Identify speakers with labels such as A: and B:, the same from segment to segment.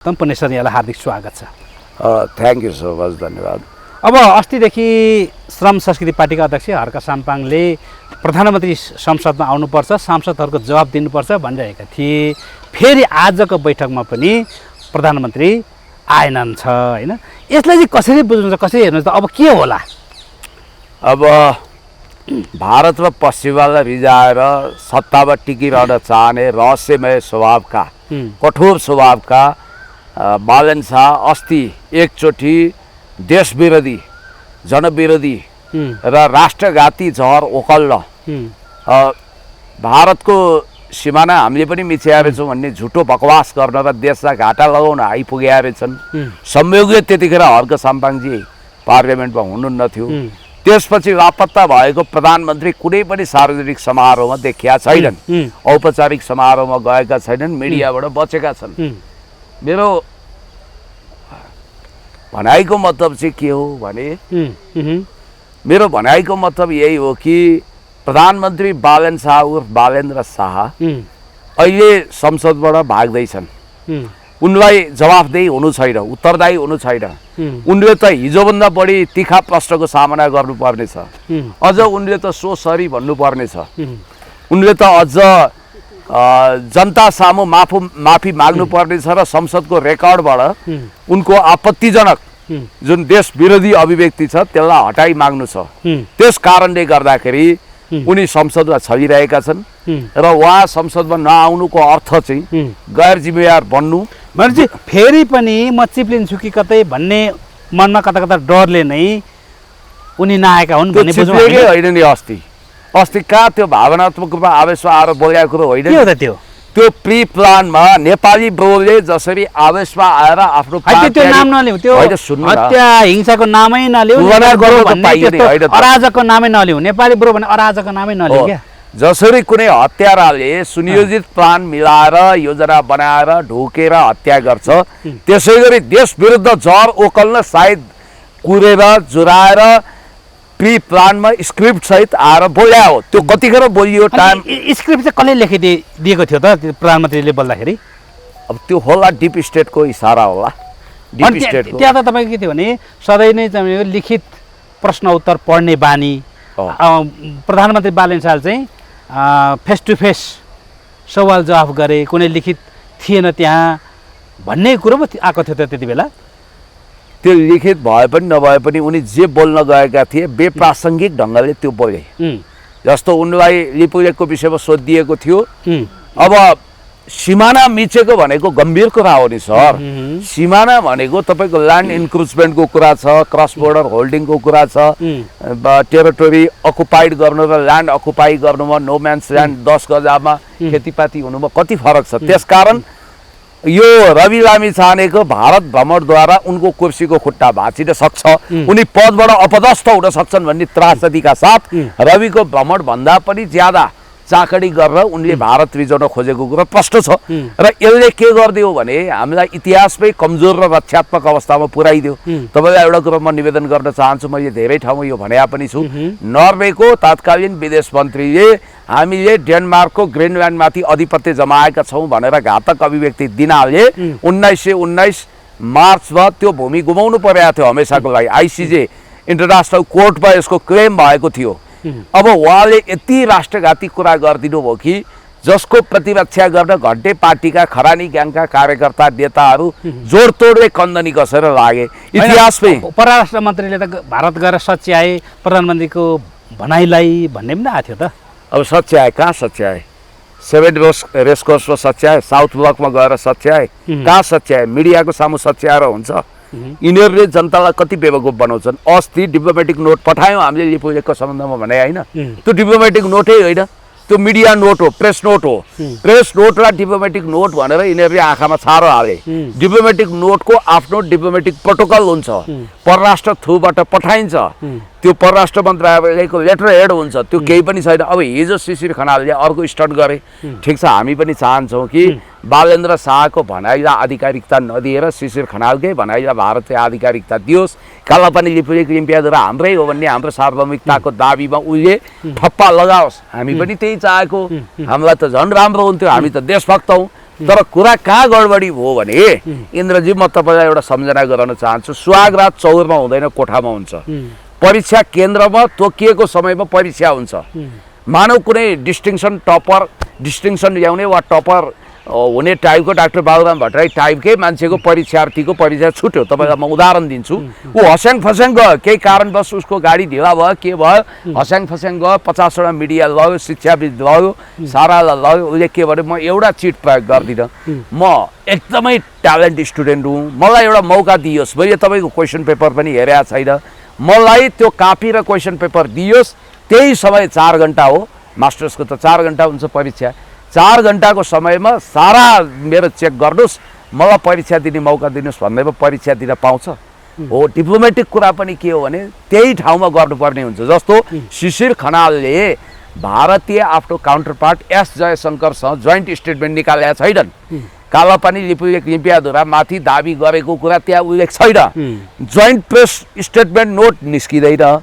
A: तम्पनेश्वर यहाँलाई हार्दिक स्वागत छ।
B: थ्याङ्क यू सो मच, धन्यवाद।
A: अब अस्तिदेखि श्रम संस्कृति पार्टीका अध्यक्ष हर्क साम्पाङले प्रधानमन्त्री संसदमा आउनुपर्छ, सांसदहरूको जवाब दिनुपर्छ भनिरहेका थिए। फेरि आजको बैठकमा पनि प्रधानमन्त्री आएनन् छ होइन। यसलाई चाहिँ कसरी बुझ्नुहुन्छ, कसरी हेर्नुहुन्छ, अब के होला?
B: अब भारतमा पश्चिमलाई रिजाएर सत्तामा टिकिरहन चाहने रहस्यमय स्वभावका, कठोर स्वभावका बालन शाह अस्ति एकचोटि देश विरोधी, जनविरोधी र राष्ट्रघाती जहर ओकल्न भारतको सिमाना हामीले पनि मिच्याएर छौँ भन्ने झुटो बकवास गर्न र देशलाई घाटा लगाउन आइपुगेका रहेछन्। संयोगले त्यतिखेर हर्क साम्पाङजी पार्लियामेन्टमा हुनुहुन्न थियो। त्यसपछि लापत्ता भएको प्रधानमन्त्री कुनै पनि सार्वजनिक समारोहमा देखिया छैनन्, औपचारिक समारोहमा गएका छैनन्, मिडियाबाट बचेका छन्। मेरो भनाइको मतलब चाहिँ के हो भने, मेरो भनाइको मतलब यही हो कि प्रधानमन्त्री बालन शाह उर्फ बालेन्द्र शाह अहिले संसदबाट भाग्दैछन्। उनलाई जवाफदेही हुनु छैन, उत्तरदायी हुनु छैन। उनले त हिजोभन्दा बढी तिखा प्रश्नको सामना गर्नुपर्नेछ। अझ उनले त सोसरी भन्नुपर्नेछ। उनले त अझ जनता सामु माफी माग्नुपर्नेछ र संसदको रेकर्डबाट उनको आपत्तिजनक जुन देश विरोधी अभिव्यक्ति छ त्यसलाई हटाइ माग्नु छ। त्यस कारणले गर्दाखेरि उनी संसदमा छरिरहेका छन् र उहाँ संसदमा नआउनुको अर्थ चाहिँ गैर जिम्मेवार बन्नु।
A: भनेपछि फेरि पनि म चिप्लिन्छु कि कतै भन्ने मनमा कता कता डरले नै उनी नआएका हुन् भन्ने बुझ्नु
B: होइन नि। अस्ति कहाँ त्यो भावनात्मक रूपमा आवेशमा आएर बोलेको कुरो होइन।
A: के हो त त्यो?
B: त्यो प्री प्लानमा नेपाली ब्रोले जसरी आवेशमा आएर आफ्नो
A: त्यो नाम नलिउ, त्यो हत्या हिंसाको नामै नलिउ, अराजकको नामै नलिउ, नेपाली ब्रो भने अराजकको नामै नलिउ क्या।
B: जसरी कुनै हत्याराले सुनियोजित प्लान मिलाएर योजना बनाएर ढोकेर हत्या गर्छ, त्यसै गरी देश विरुद्ध जहर ओकल्न सायद कुरेर जुराएर प्री प्लानमा स्क्रिप्ट सहित आएर बोल्या हो। त्यो कतिखेर बोलियो? टाइम
A: स्क्रिप्ट चाहिँ कसले लेखिदिएको थियो त प्रधानमन्त्रीले बोल्दाखेरि?
B: अब त्यो होला डिप स्टेटको इसारा होला। डिप स्टेटको
A: त्यहाँ त तपाईँको के थियो भने सधैँ नै चाहिँ लिखित प्रश्न उत्तर पढ्ने बानी। प्रधानमन्त्री बालन शाह चाहिँ फेस टु फेस सवाल जवाफ गरे, कुनै लिखित थिएन त्यहाँ भन्ने कुरो पो आएको थियो त त्यति बेला।
B: त्यो लिखित भए पनि नभए पनि उनी जे बोल्न गएका थिए बेप्रासङ्गिक ढङ्गले त्यो बोले। जस्तो उनलाई लिपुलेकको विषयमा सोधिएको थियो। अब सिमाना मिचेको भनेको गम्भीर कुरा हो नि सर। सिमाना भनेको तपाईँको ल्यान्ड इन्क्रोचमेन्टको कुरा छ, क्रस बोर्डर होल्डिङको कुरा छ, टेरिटोरी अकुपाइड गर्नु र ल्यान्ड अकुपाई गर्नुमा, नो म्यान्स ल्यान्ड 10 गजामा खेतीपाती हुनुमा कति फरक छ। त्यसकारण यो रवि लामी छानेको भारत भ्रमणद्वारा उनको कुर्सीको खुट्टा भाँचिन सक्छ, उनी पदबाट अपदस्थ हुन सक्छन् भन्ने त्रासदीका साथ रविको भ्रमण भन्दा पनि ज्यादा चाकडी गरेर उनले भारत रिजाउन खोजेको कुरा प्रष्ट छ। र यसले के गरिदियो भने हामीलाई इतिहासमै कमजोर र रक्षात्मक अवस्थामा पुर्याइदियो। तपाईँलाई एउटा कुरो म निवेदन गर्न चाहन्छु, मैले धेरै ठाउँमा यो भनेको पनि छु। नर्वेको तत्कालीन विदेश मन्त्रीले हामीले डेनमार्कको ग्रिनल्यान्डमाथि अधिपत्य जमाएका छौँ भनेर घातक अभिव्यक्ति दिनाले 1919 मार्चमा त्यो भूमि गुमाउनु परेको थियो हमेसाको लागि। आइसिजे इन्टरनेसनल कोर्टमा यसको क्लेम भएको थियो। अब उहाँले यति राष्ट्रघाती कुरा गरिदिनु भयो कि जसको प्रतिरक्षा गर्न घन्टे पार्टीका खरानी ग्याङका कार्यकर्ता नेताहरू जोडतोडले कन्दनी कसेर लागे। इतिहासमै
A: परराष्ट्र मन्त्रीले त भारत गएर सच्याए प्रधानमन्त्रीको भनाइलाई भन्ने पनि आएको थियो त।
B: अब सच्याए कहाँ सच्याए? 7 रेसकोर्समा सच्याए, साउथ ब्लकमा गएर सच्याए, कहाँ सच्याए? मिडियाको सामु सच्याएर हुन्छ? यिनीहरूले जनतालाई कति बेवकुफ बनाउँछन्। अस्ति डिप्लोमेटिक नोट पठायौँ हामीले लिपुलेकको सम्बन्धमा भने होइन, त्यो डिप्लोमेटिक नोटै होइन, त्यो मिडिया नोट हो, प्रेस नोट हो। प्रेस नोट र डिप्लोमेटिक नोट भनेर यिनीहरूले आँखामा छारो हाले। डिप्लोमेटिक नोटको आफ्नो डिप्लोमेटिक प्रोटोकल हुन्छ, परराष्ट्र थ्रुबाट पठाइन्छ, त्यो परराष्ट्र मन्त्रालयको लेटर हेड हुन्छ, त्यो केही पनि छैन। अब हिजो शिशिर खनालले अर्को स्टन्ट गरे। ठिक छ, हामी पनि चाहन्छौँ कि बालेन्द्र शाहको भनाइलाई आधिकारिकता नदिएर शिशिर खनालकै भनाइलाई भारतले आधिकारिकता दियोस्। कालापानी लिपुलेक लिम्पियाद्वारा हाम्रै हो भन्ने हाम्रो सार्वभौमिकताको दाबीमा उसले ठप्पा लगाओस्। हामी पनि त्यही चाहेको। हामीलाई त झन् राम्रो हुन्थ्यो, हामी त देशभक्त हौँ। तर कुरा कहाँ गडबडी भयो भने इन्द्रजी म तपाईँलाई एउटा सम्झना गराउन चाहन्छु सुहागरात चौरमा हुँदैन कोठामा हुन्छ परीक्षा केन्द्रमा तोकिएको समयमा परीक्षा हुन्छ मानव कुनै डिस्टिङसन ल्याउने वा टपर हुने टाइपको डाक्टर बाबुराम भट्टराई टाइपकै मान्छेको परीक्षार्थीको परीक्षा छुट्यो तपाईँलाई म उदाहरण दिन्छु ऊ हस्याङ फस्याङ गयो केही कारणवश उसको गाडी ढिला भयो के भयो हस्याङ फस्याङ गयो 50वटा मिडिया लग्यो शिक्षाविद लग्यो सारालाई लग्यो उसले के भन्यो म एउटा चिट प्रयोग गर्दिनँ म एकदमै ट्यालेन्ट स्टुडेन्ट हुँ मलाई एउटा मौका दियोस् मैले तपाईँको क्वेसन पेपर पनि हेरेको छैन मलाई त्यो कापी र क्वेसन पेपर दियोस् त्यही समय 4 घन्टा हो मास्टर्सको त 4 घन्टा हुन्छ परीक्षा 4 घन्टाको समयमा सारा मेरो चेक गर्नुहोस् मलाई परीक्षा दिने मौका दिनुहोस् भन्दैमा परीक्षा दिन पाउँछ हो डिप्लोमेटिक कुरा पनि के हो भने त्यही ठाउँमा गर्नुपर्ने हुन्छ जस्तो शिशिर खनालले भारतीय आफ्नो काउन्टर पार्ट एस जयशङ्करसँग जोइन्ट स्टेटमेन्ट निकालेका छैनन् कालापानी लिपियाधुरा माथि दाबी गरेको कुरा त्यहाँ उल्लेख छैन जोइन्ट प्रेस स्टेटमेन्ट नोट निस्किँदैन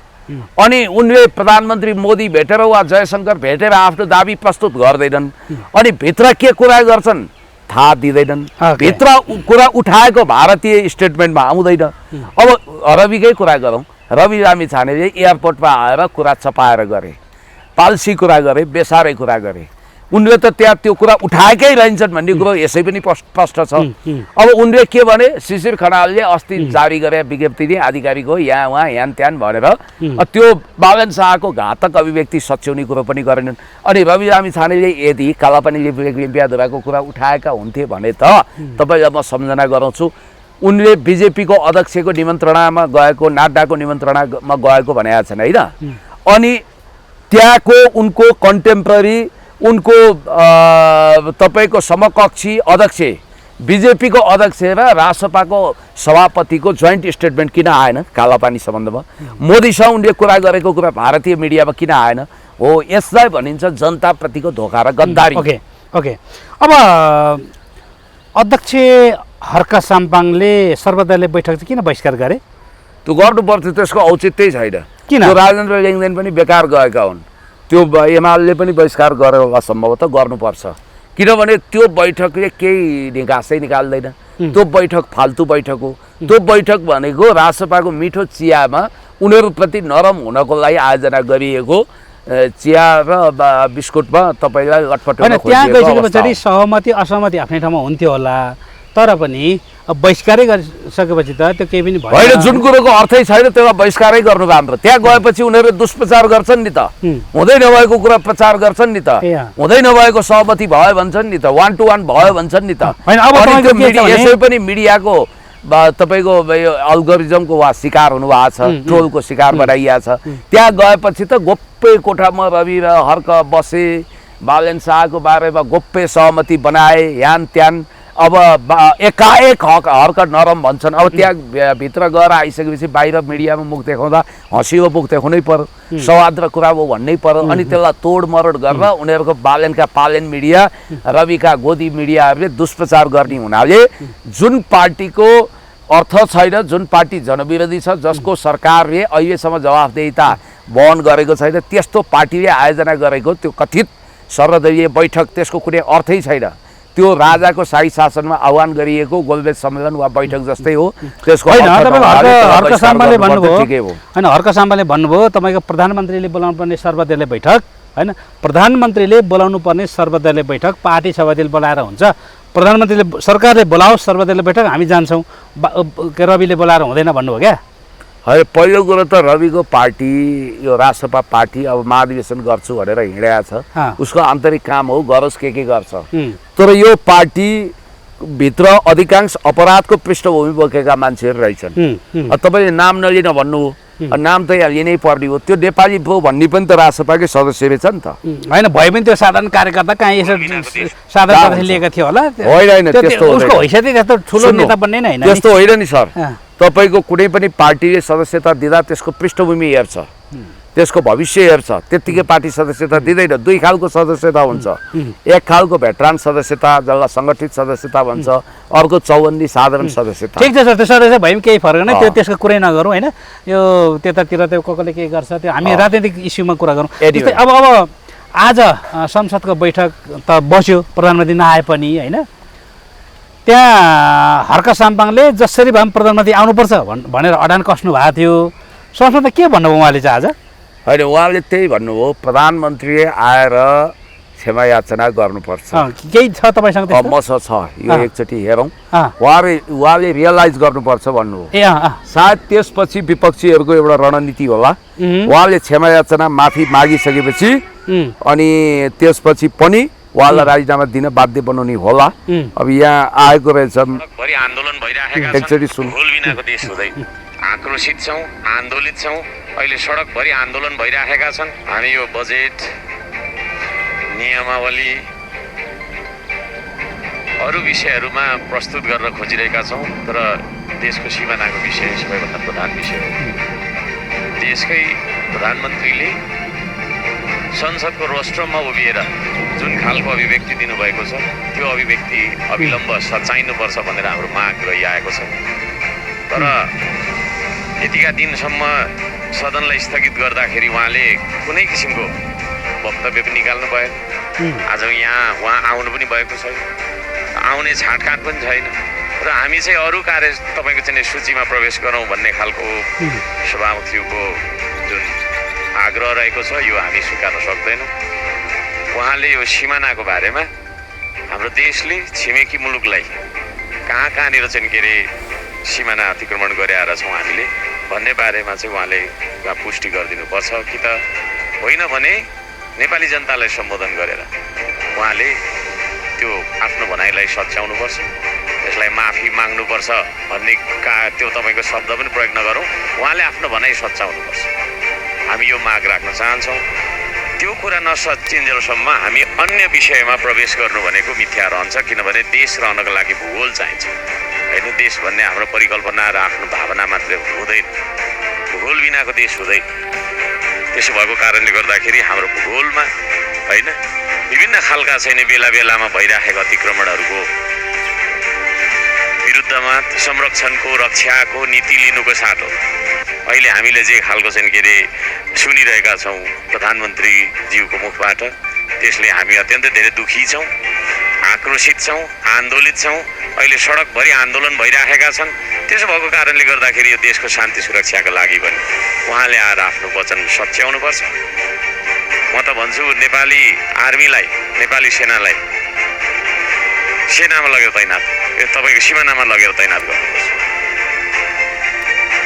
B: अनि उनले प्रधानमन्त्री मोदी भेटेर वा जयशङ्कर भेटेर आफ्नो दाबी प्रस्तुत गर्दैनन् अनि भित्र के कुरा गर्छन् थाहा दिँदैनन् भित्र कुरा उठाएको भारतीय स्टेटमेन्टमा आउँदैन अब रविकै कुरा गरौँ रवि लामिछानेले एयरपोर्टमा आएर कुरा चपाएर गरे पाल्सी कुरा गरे बेसारे कुरा गरे उनले त त्यहाँ त्यो कुरा उठाएकै रहन्छन् भन्ने कुरो यसै पनि स्पष्ट छ अब उनले के भने शिशिर खनालले अस्ति जारी गरे विज्ञप्ति आधिकारिक हो यहाँ उहाँ ह्यान त्यान भनेर त्यो बालन शाहको घातक अभिव्यक्ति सच्याउने कुरो पनि गरेनन् अनि रवि लामिछानेले यदि कालापानी लिपियाधुराको कुरा उठाएका हुन्थे भने त तपाईँलाई म सम्झना गराउँछु उनले बिजेपीको अध्यक्षको निमन्त्रणामा गएको नाड्डाको निमन्त्रणामा गएको भनेका छन् होइन अनि त्यहाँको उनको कन्टेम्पररी उनको तपाईको समकक्षी अध्यक्ष बिजेपीको अध्यक्ष र रासपाको सभापतिको जोइन्ट स्टेटमेन्ट किन आएन कालापानी सम्बन्धमा मोदीसँग उनले कुरा गरेको कुरा भारतीय मिडियामा किन आएन हो यसलाई भनिन्छ जनताप्रतिको धोका र गद्दारी
A: ओके ओके अब अध्यक्ष हर्क साम्पाङले सर्वदलीय बैठक चाहिँ किन बहिष्कार गरे
B: त्यो गर्नुपर्थ्यो त्यसको औचित्यै छैन
A: किन
B: त्यो राजेन्द्र लेङदेन पनि बेकार गएका हुन् त्यो एमाले पनि बहिष्कार गरेर होला सम्भवतः गर्नुपर्छ किनभने त्यो बैठकले केही निकासै निकाल्दैन त्यो बैठक फाल्तु बैठक हो त्यो बैठक भनेको रासपाको मिठो चियामा उनीहरूप्रति नरम हुनको लागि आयोजना गरिएको चिया र बिस्कुटमा तपाईँलाई लटपट
A: त्यहाँ गइसके पछाडि सहमति असहमति आफ्नै ठाउँमा हुन्थ्यो होला तर पनि बहिष्कारै गरिसकेपछि त त्यो केही पनि
B: होइन जुन कुरोको अर्थै छैन त्यसलाई बहिष्कारै गर्नु राम्रो त्यहाँ गएपछि उनीहरू दुष्प्रचार गर्छन् नि त हुँदै नभएको कुरा प्रचार गर्छन् नि त हुँदै नभएको सहमति भयो भन्छन् नि त 1 to 1 भयो भन्छन् नि त यसै पनि मिडियाको तपाईँको अल्गोरिजमको वा शिकार हुनुभएको छ ट्रोलको शिकार बनाइएको छ त्यहाँ गएपछि त गोप्य कोठामा रवि र हर्क बसे बालन शाहको बारेमा गोप्य सहमति बनाए ह्यान त्यान अब एकाएक हर्क नरम भन्छन् अब त्यहाँ भित्र गएर आइसकेपछि बाहिर मिडियामा मुख देखाउँदा हँसिलो मुख देखाउनै पर्यो सवाद र कुरा हो भन्नै पर्यो अनि त्यसलाई तोडमरोड गरेर उनीहरूको बालनका पालन मिडिया रविका गोदी मिडियाहरूले दुष्प्रचार गर्ने हुनाले जुन पार्टीको अर्थ छैन जुन पार्टी जनविरोधी छ जसको सरकारले अहिलेसम्म जवाफदेहिता वहन गरेको छैन त्यस्तो पार्टीले आयोजना गरेको त्यो कथित सर्वदलीय बैठक त्यसको कुनै अर्थै छैन त्यो राजाको शाही शासनमा आह्वान गरिएको गोलबेज सम्मेलन वा बैठक जस्तै हो त्यसको
A: हर्क साम्पाङले भन्नुभयो हैन हर्क साम्पाङले भन्नुभयो तपाईको प्रधानमन्त्रीले बोलाउनु पर्ने सर्वदलीय बैठक हैन प्रधानमन्त्रीले बोलाउनु पर्ने सर्वदलीय बैठक पार्टी सभापतिले बोलाएर हुन्छ प्रधानमन्त्रीले सरकारले बोलाओस् सर्वदलीय बैठक हामी जान्छौँ रविले बोलाएर हुँदैन भन्नुभयो क्या
B: है पहिलो कुरो त रविको पार्टी यो रासपा पार्टी अब महाधिवेशन गर्छु भनेर हिँडेको छ उसको आन्तरिक काम हो गरोस् के गर्छ तर यो पार्टी भित्र अधिकांश अपराधको पृष्ठभूमि बोकेका मान्छेहरू रहेछन् तपाईँले नाम नलिन भन्नु नाम त यहाँ लिनै पर्ने हो त्यो नेपाली भो भन्ने पनि त रासपाकै सदस्य रहेछ नि त
A: होइन भए पनि त्यो साधारण कार्यकर्ता कहाँ यसो साधारण लिएका थियो होला
B: होइन त्यस्तो
A: उसको हैसियतै त्यस्तो ठुलो नेता बन्ने नै हैन
B: त्यस्तो होइन नि सर तपाईको कुनै पनि पार्टीले सदस्यता दिँदा त्यसको पृष्ठभूमि हेर्छ त्यसको भविष्य हेर्छ त्यतिकै पार्टी सदस्यता दिँदैन दुई खालको सदस्यता हुन्छ एक खालको भेटरान सदस्यता जसलाई सङ्गठित सदस्यता भन्छ अर्को चौबन्दी साधारण सदस्यता
A: ठिक छ सर त्यो सदस्य भए पनि केही फरक नै त्यो त्यसको कुरै नगरौँ होइन यो त्यतातिर त्यो कसले के गर्छ त्यो हामी राजनीतिक इस्युमा कुरा गरौँ अब आज संसदको बैठक त बस्यो प्रधानमन्त्री नआए पनि होइन त्यहाँ हर्क साम्पाङले जसरी भए पनि प्रधानमन्त्री आउनुपर्छ भनेर अडान कस्नु भएको थियो। सोच्नु त के भन्नुभयो उहाँले चाहिँ आज?
B: होइन, उहाँले त्यही भन्नुभयो, प्रधानमन्त्रीले आएर क्षमा याचना गर्नुपर्छ।
A: केही छ तपाईँसँग त्यस्तो?
B: मसँग छ, यो एकचोटि हेरौँ। उहाँले रियलाइज गर्नुपर्छ भन्नुभयो। सायद त्यसपछि विपक्षीहरूको एउटा रणनीति होला। उहाँले क्षमा याचना माफी मागिसकेपछि अनि त्यसपछि पनि उहाँलाई राजीनामा दिन बाध्य बनाउने होला। अब यहाँ आएको रहेछ,
C: आन्दोलन भइरहेका छन्,
B: एकचोटि सुन।
C: भूल बिनाको देश हुँदै आक्रोशित छौँ, आन्दोलित छौँ। अहिले सडकभरि आन्दोलन भइरहेका छन्। हामी यो बजेट, नियमावली, अरू विषयहरूमा प्रस्तुत गर्न खोजिरहेका छौँ, तर देशको सिमानाको विषय सबैभन्दा प्रधान विषय हो। देशकै प्रधानमन्त्रीले संसदको रोस्ट्रममा उभिएर जुन खालको अभिव्यक्ति दिनुभएको छ, त्यो अभिव्यक्ति अविलम्ब सच्याइनुपर्छ भनेर हाम्रो माग रहिआएको छ। तर यतिका दिनसम्म सदनलाई स्थगित गर्दाखेरि उहाँले कुनै किसिमको वक्तव्य पनि निकाल्नु भएन। आज उहाँ आउनु पनि भएको छैन, आउने छाँटकाँट पनि छैन। र हामी चाहिँ अरू कार्य तपाईँको चाहिँ सूचीमा प्रवेश गरौँ भन्ने खालको सभामुखज्यूको जुन आग्रह रहेको छ, यो हामी स्वीकार्न सक्दैनौँ। उहाँले यो सिमानाको बारेमा हाम्रो देशले छिमेकी मुलुकलाई कहाँनिर चाहिँ के अरे सिमाना अतिक्रमण गरेर छौँ हामीले भन्ने बारेमा चाहिँ उहाँले पुष्टि गरिदिनुपर्छ कि त होइन भने नेपाली जनतालाई सम्बोधन गरेर उहाँले त्यो आफ्नो भनाइलाई सच्याउनुपर्छ, त्यसलाई माफी माग्नुपर्छ भन्ने त्यो तपाईँको शब्द पनि प्रयोग नगरौँ। उहाँले आफ्नो भनाइ सच्याउनुपर्छ, हामी यो माग राख्न चाहन्छौँ। त्यो कुरा नसचिन्जेलसम्म हामी अन्य विषयमा प्रवेश गर्नु भनेको मिथ्या रहन्छ, किनभने देश रहनको लागि भूगोल चाहिन्छ होइन। देश भन्ने हाम्रो परिकल्पना र आफ्नो भावना मात्रै हुँदैन, भूगोल बिनाको देश हुँदैन। त्यसो भएको कारणले गर्दाखेरि हाम्रो भूगोलमा होइन विभिन्न खालका चाहिँ बेला बेलामा भइराखेका अतिक्रमणहरूको विरुद्धमा संरक्षणको, रक्षाको नीति लिनुको साटो अहिले हामीले जे खालको चाहिँ के अरे सुनिरहेका छौँ प्रधानमन्त्रीज्यूको मुखबाट, त्यसले हामी अत्यन्तै धेरै दुखी छौँ, आक्रोशित छौँ, आन्दोलित छौँ। अहिले सडकभरि आन्दोलन भइरहेका छन्। त्यसो भएको कारणले गर्दाखेरि यो देशको शान्ति सुरक्षाको लागि पनि उहाँले आएर आफ्नो वचन सच्याउनुपर्छ। म त भन्छु नेपाली आर्मीलाई, नेपाली सेनालाई सेनामा लगेर तैनात, तपाईँको सिमानामा लगेर तैनात गर्नुपर्छ।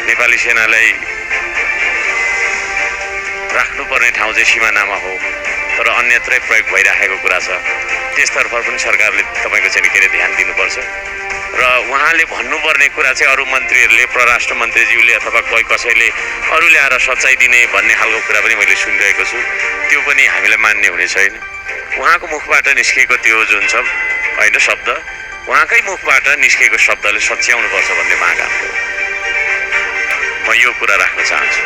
C: नेपाली सेनालाई राख्नुपर्ने ठाउँ चाहिँ सिमानामा हो, तर अन्यत्रै प्रयोग भइरहेको कुरा छ। त्यसतर्फ पनि सरकारले तपाईँको चाहिँ के अरे ध्यान दिनुपर्छ। र उहाँले भन्नुपर्ने कुरा चाहिँ अरू मन्त्रीहरूले, परराष्ट्र मन्त्रीज्यूले अथवा कोही कसैले अरूले आएर सच्याइदिने भन्ने खालको कुरा पनि मैले सुनिरहेको छु। त्यो पनि हामीलाई मान्य हुने छैन। उहाँको मुखबाट निस्केको त्यो जुन छ होइन शब्द, उहाँकै मुखबाट निस्केको शब्दले सच्याउनुपर्छ भन्ने माग हाम्रो। म यो कुरा राख्न चाहन्छु।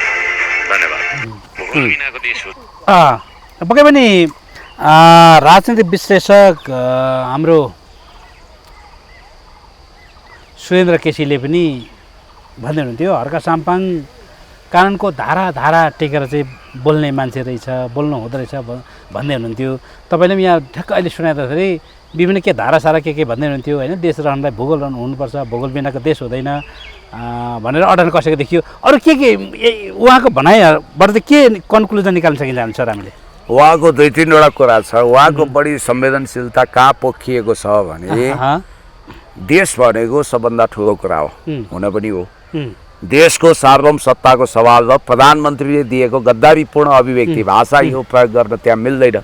C: धन्यवाद। भूगोल बिनाको देश हो।
A: पक्कै पनि राजनीतिक विश्लेषक हाम्रो सुरेन्द्र केसीले पनि भन्दै हुनुहुन्थ्यो हर्क साम्पाङ कानुनको धारा टेकेर चाहिँ बोल्ने मान्छे रहेछ, बोल्नु हुँदो रहेछ भन्दै हुनुहुन्थ्यो। तपाईँले पनि यहाँ ठ्याक्क अहिले सुनाउँदाखेरि विभिन्न के धारासारा के भन्दै हुनुहुन्थ्यो होइन। देश रहनलाई भूगोल रहनु हुनुपर्छ, भूगोल बिनाको देश हुँदैन भनेर अडान कसेको देखियो। अरू के उहाँको भनाइबाट चाहिँ के कन्क्लुजन निकाल्न सकिन्छ सर हामीले?
B: उहाँको दुई तिनवटा कुरा छ। उहाँको बढी संवेदनशीलता कहाँ पोखिएको छ भने देश भनेको सबभन्दा ठुलो कुरा हो, हुन पनि हो। देशको सार्वभौम सत्ताको सवाल र प्रधानमन्त्रीले दिएको गद्दारीपूर्ण अभिव्यक्ति भाषा यो प्रयोग गर्न त्यहाँ मिल्दैन।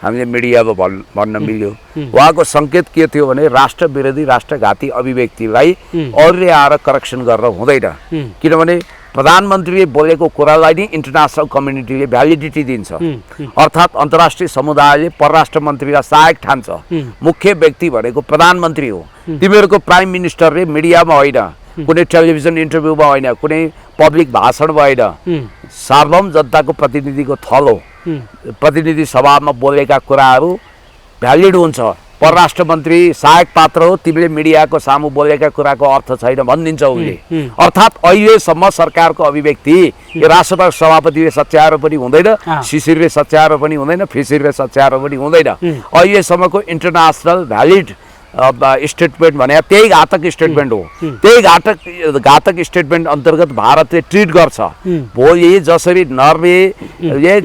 B: हामीले मिडियामा भन्न मिल्यो। उहाँको सङ्केत के थियो भने राष्ट्र विरोधी, राष्ट्रघाती अभिव्यक्तिलाई अरूले आएर करेक्सन गरेर हुँदैन, किनभने प्रधानमन्त्रीले बोलेको कुरालाई नै इन्टरनेसनल कम्युनिटीले भ्यालिडिटी दिन्छ। अर्थात् अन्तर्राष्ट्रिय समुदायले परराष्ट्र मन्त्रीलाई सहायक ठान्छ। मुख्य व्यक्ति भनेको प्रधानमन्त्री हो। तिमीहरूको प्राइम मिनिस्टरले मिडियामा होइन, कुनै टेलिभिजन इन्टरभ्यूमा होइन, कुनै पब्लिक भाषणमा होइन, सार्वभौम जनताको प्रतिनिधिको थलो प्रतिनिधि सभामा बोलेका कुराहरू भ्यालिड हुन्छ। परराष्ट्र मन्त्री सहायक पात्र हो, तिमीले मिडियाको सामु बोलेका कुराको अर्थ छैन भनिदिन्छ उसले। अर्थात् अहिलेसम्म सरकारको अभिव्यक्ति राष्ट्रसभा सभापतिले सच्याएर पनि हुँदैन, शिशिरले सच्याएर पनि हुँदैन, फिशिरले सच्याएर पनि हुँदैन। अहिलेसम्मको इन्टरनेसनल भ्यालिड स्टेटमेन्ट भने त्यही घातक स्टेटमेन्ट हो। त्यही घातक स्टेटमेन्ट अन्तर्गत भारतले ट्रिट गर्छ। भोलि जसरी नर्वेले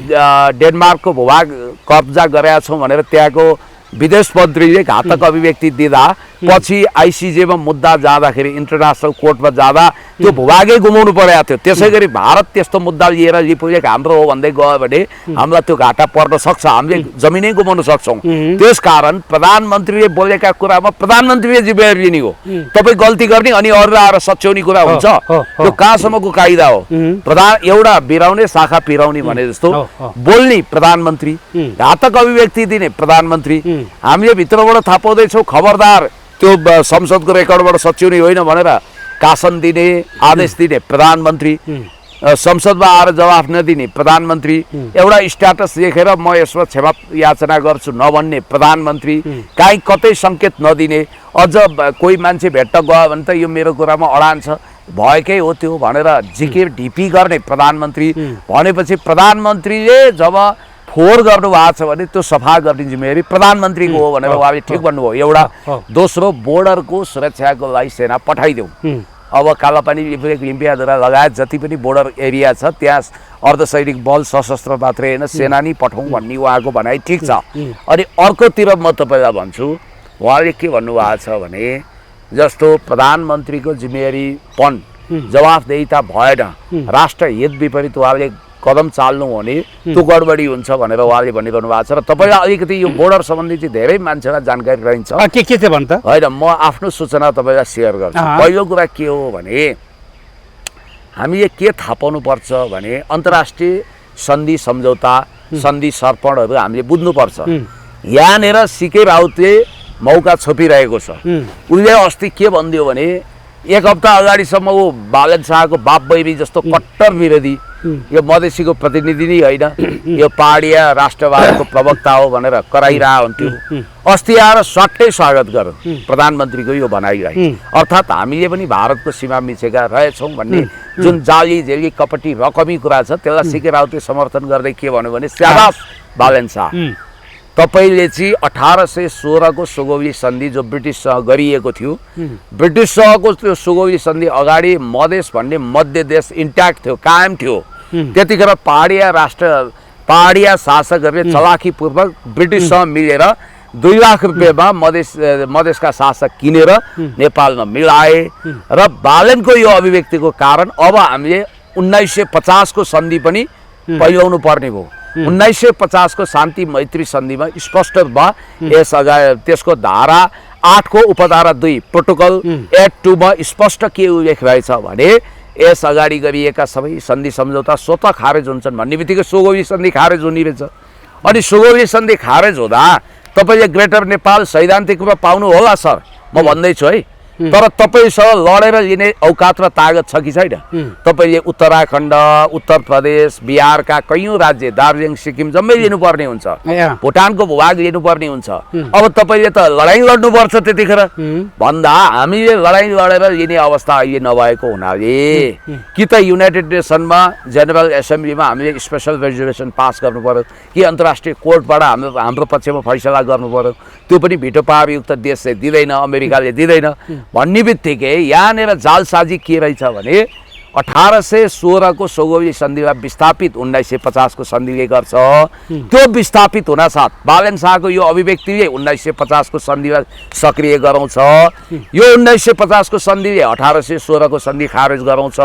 B: डेनमार्कको भूभाग कब्जा गरेका छौँ भनेर त्यहाँको विदेश मन्त्रीले घातक अभिव्यक्ति दिँदा पछि आइसिजेमा मुद्दा जाँदाखेरि इन्टरनेसनल कोर्टमा जाँदा त्यो भूभागै गुमाउनु परेको थियो। त्यसै गरी भारत त्यस्तो मुद्दा लिएर रिपोर्ट हाम्रो हो भन्दै गयो भने हामीलाई त्यो घाटा पर्न सक्छ, हामीले जमिनै गुमाउन सक्छौँ। त्यसकारण प्रधानमन्त्रीले बोलेका कुरामा प्रधानमन्त्रीले जिम्मेवारी लिने हो। तपाईँ गल्ती गर्ने अनि अरू आएर सच्याउने कुरा हुन्छ, त्यो कहाँसम्मको कायदा हो? एउटा बिराउने शाखा पिराउने भने जस्तो बोल्ने प्रधानमन्त्री, घातक अभिव्यक्ति दिने प्रधानमन्त्री। हामीले भित्रबाट थाहा पाउँदैछौँ खबरदार त्यो संसदको रेकर्डबाट सच्याउने होइन भनेर शासन दिने आदेश दिने प्रधानमन्त्री, संसदमा आएर जवाफ नदिने प्रधानमन्त्री, एउटा स्ट्याटस देखेर म यसमा क्षमा याचना गर्छु नभन्ने प्रधानमन्त्री, काहीँ कतै सङ्केत नदिने, अझ कोही मान्छे भेट्ट गयो भने त यो मेरो कुरामा अडान छ भएकै हो त्यो भनेर जिके ढिपी गर्ने प्रधानमन्त्री। भनेपछि प्रधानमन्त्रीले जब फोहोर गर्नुभएको छ भने त्यो सफा गर्ने जिम्मेवारी प्रधानमन्त्रीको हो भनेर उहाँले ठिक भन्नुभयो। एउटा दोस्रो, बोर्डरको सुरक्षाको लागि सेना पठाइदेऊ। अब कालापानी लिम्पियाधुरा लगायत जति पनि बोर्डर एरिया छ त्यहाँ अर्धसैनिक बल सशस्त्र मात्रै होइन सेना नै पठाउँ भन्ने उहाँको भनाइ ठिक छ। अनि अर्कोतिर म तपाईँलाई भन्छु, उहाँले के भन्नुभएको छ भने जस्तो प्रधानमन्त्रीको जिम्मेवारीपन जवाफदेहिता भएन, राष्ट्र हित विपरीत उहाँले कदम चाल्नु भने त्यो गडबडी हुन्छ भनेर उहाँले भनिरहनु भएको छ। र तपाईँलाई अलिकति यो बोर्डर सम्बन्धी चाहिँ धेरै मान्छेलाई जानकारी रहन्छ।
A: के चाहिँ भन्नु त?
B: होइन, म आफ्नो सूचना तपाईँलाई सेयर गर्छु। पहिलो कुरा के हो भने हामीले के थाहा पाउनुपर्छ भने अन्तर्राष्ट्रिय सन्धि सम्झौता सन्धि सर्पणहरू हामीले बुझ्नुपर्छ। यहाँनिर सिके राउतले मौका छोपिरहेको छ। उसले अस्ति के भनिदियो भने एक हप्ता अगाडिसम्म ऊ बालन शाहको बाप बैरी जस्तो कट्टर विरोधी, यो मधेसीको प्रतिनिधि नै होइन, यो पहाडिया राष्ट्रवादको प्रवक्ता हो भनेर कराइरह हुन्थ्यो। अस्ति आएर स्वाट्टै स्वागत गर्यो प्रधानमन्त्रीको यो भनाइलाई। अर्थात् हामीले पनि भारतको सीमा मिचेका रहेछौँ भन्ने जुन जाली झेली कपटी रकमी कुरा छ त्यसलाई सिके राउतले समर्थन गर्दै के भन्यो भने स्याबास बालन शाह, तपाईँले चाहिँ 1816 को सुगौली सन्धि जो ब्रिटिससँग गरिएको थियो, ब्रिटिससँगको त्यो सुगौली सन्धि अगाडि मधेस भन्ने मध्य देश इन्ट्याक्ट थियो, कायम थियो। त्यतिखेर पहाडिया शासकहरूले चलाखीपूर्वक ब्रिटिससँग मिलेर 2 लाख रुपियाँमा मधेसका शासक किनेर नेपालमा मिलाए। र बालनको यो अभिव्यक्तिको कारण अब हामीले 1950 को सन्धि पनि पहिल्याउनु पर्ने भयो। 1950 को शान्ति मैत्री सन्धिमा स्पष्ट भयो, यस अगाडि त्यसको धारा 8 को उपधारा 2 प्रोटोकल एड 2 मा स्पष्ट के उल्लेख रहेछ भने यस अगाडि गरिएका सबै सन्धि सम्झौता स्वतः खारेज हुन्छन् भन्ने बित्तिकै सुगौली सन्धि खारेज हुने रहेछ। अनि सुगौली सन्धि खारेज हुँदा तपाईँले ग्रेटर नेपाल सैद्धान्तिक रूपमा पाउनु होला सर, म भन्दैछु है, तर तपाईँसँग लडेर लिने औकात र तागत छ कि छैन? तपाईँले उत्तराखण्ड, उत्तर प्रदेश, बिहारका कैयौँ राज्य, दार्जिलिङ सिक्किम जम्मै लिनुपर्ने हुन्छ, भुटानको भूभाग लिनुपर्ने हुन्छ। अब तपाईँले त लडाइँ लड्नुपर्छ त्यतिखेर भन्दा हामीले लडाइँ लडेर लिने अवस्था अहिले नभएको हुनाले कि त युनाइटेड नेसनमा जेनरल एसेम्ब्लीमा हामीले स्पेसल रेजोल्युसन पास गर्नु पर्यो कि अन्तर्राष्ट्रिय कोर्टबाट हाम्रो पक्षमा फैसला गर्नु पर्यो। त्यो पनि भिटो पावरयुक्त देशले दिँदैन, अमेरिकाले दिँदैन भन्ने बित्तिकै यहाँनिर जालसाजी के रहेछ भने 1816 को सुगौली सन्धिलाई विस्थापित 1950 को सन्धिले गर्छ। त्यो विस्थापित हुन साथ बालन शाहको यो अभिव्यक्तिले 1950 को सन्धिलाई सक्रिय गराउँछ। यो 1950 को सन्धिले 1816 को सन्धि खारेज गराउँछ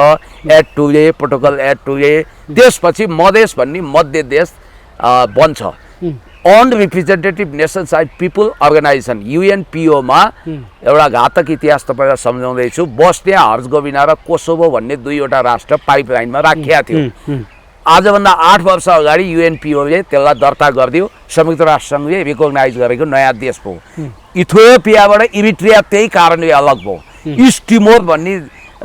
B: एड 2 ले, प्रोटोकल एड 2 ले। त्यसपछि मधेस भन्ने मध्य देश बन्छ। Unrepresentative nation side people organization UNPO मा एउटा घातक इतिहास तपाईँलाई सम्झाउँदैछु। बोस्निया हर्जगोभिना र कोसोभो भन्ने 2वटा राष्ट्र पाइपलाइनमा राखिएको थियो। आजभन्दा 8 वर्ष अगाडि UNPO ले त्यसलाई दर्ता गरिदियो, संयुक्त राष्ट्रसङ्घले रिकग्नाइज गरेको नयाँ देश भयो। इथियोपियाबाट इरिट्रिया त्यही कारणले अलग भयो। इस्ट टिमोर भन्ने